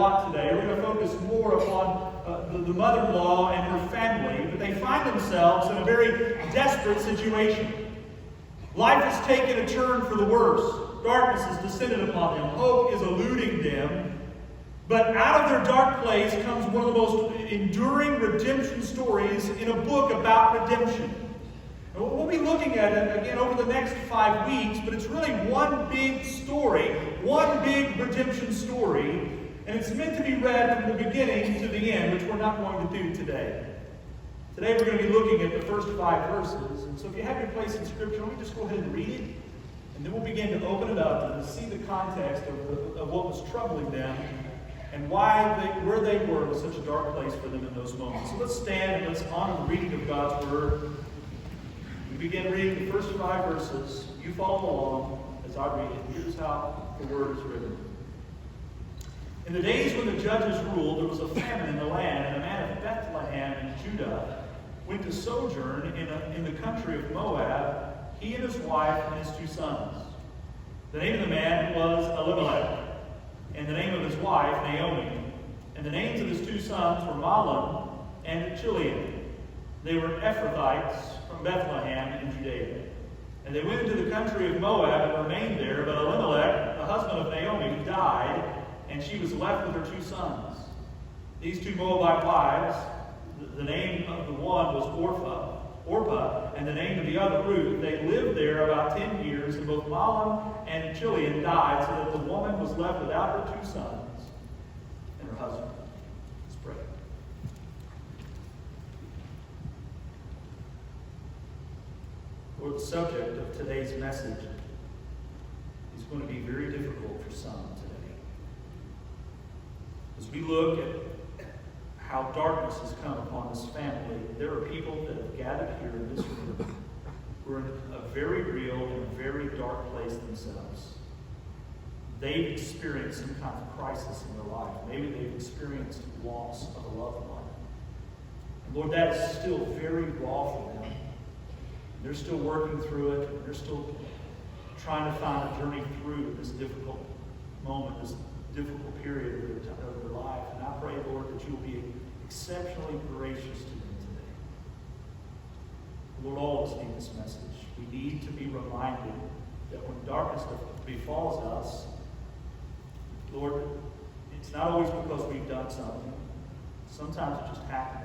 lot today. We're going to focus more upon the mother-in-law and her family, but they find themselves in a very desperate situation. Life has taken a turn for the worse. Darkness has descended upon them. Hope is eluding them. But out of their dark place comes one of the most enduring redemption stories in a book about redemption. And we'll be looking at it again over the next 5 weeks, but it's really one big story, one big redemption story, and it's meant to be read from the beginning to the end, which we're not going to do today. Today we're going to be looking at the first 5 verses, and so if you have your place in Scripture, let me just go ahead and read it, and then we'll begin to open it up and see the context of what was troubling them and where they were was such a dark place for them in those moments. So let's stand and let's honor the reading of God's Word. We begin reading the first 5 verses. You follow along as I read it. Here's how the Word is written. In the days when the judges ruled, there was a famine in the land, and a man of Bethlehem in Judah went to sojourn in the country of Moab, he and his wife and his 2 sons. The name of the man was Elimelech, and the name of his wife Naomi. And the names of his 2 sons were Mahlon and Chilion. They were Ephrathites from Bethlehem in Judea. And they went into the country of Moab and remained there, but Elimelech, the husband of Naomi, died, and she was left with her 2 sons. These 2 Moabite wives, the name of the one was Orpah, and the name of the other Ruth. They lived there about 10 years, and both Mahlon and Chilion died, so that the woman was left without her 2 sons and her husband. Let's pray. Lord, the subject of today's message is going to be very difficult for some today. As we look at how darkness has come upon this family, there are people that have gathered here in this room who are in a very real and a very dark place themselves. They've experienced some kind of crisis in their life. Maybe they've experienced loss of a loved one. And Lord, that is still very raw for them. They're still working through it. They're still trying to find a journey through this difficult moment, this difficult period of their life. And I pray, Lord, that you will be exceptionally gracious to them today. Lord, all of us need this message. We need to be reminded that when darkness befalls us, Lord, it's not always because we've done something. Sometimes it just happens.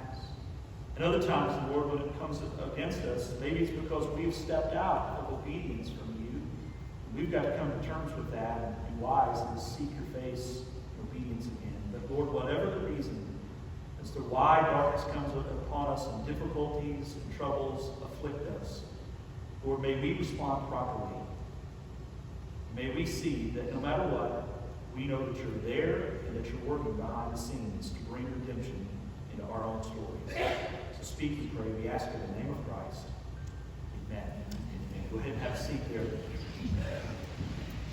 And other times, Lord, when it comes against us, maybe it's because we've stepped out of obedience from you. We've got to come to terms with that and be wise and seek your face in obedience again. But Lord, whatever the reason as to why darkness comes upon us and difficulties and troubles afflict us, Lord, may we respond properly. May we see that no matter what, we know that you're there and that you're working behind the scenes to bring redemption into our own stories. So speak, we pray. We ask in the name of Christ. Amen. Amen. Go ahead and have a seat there.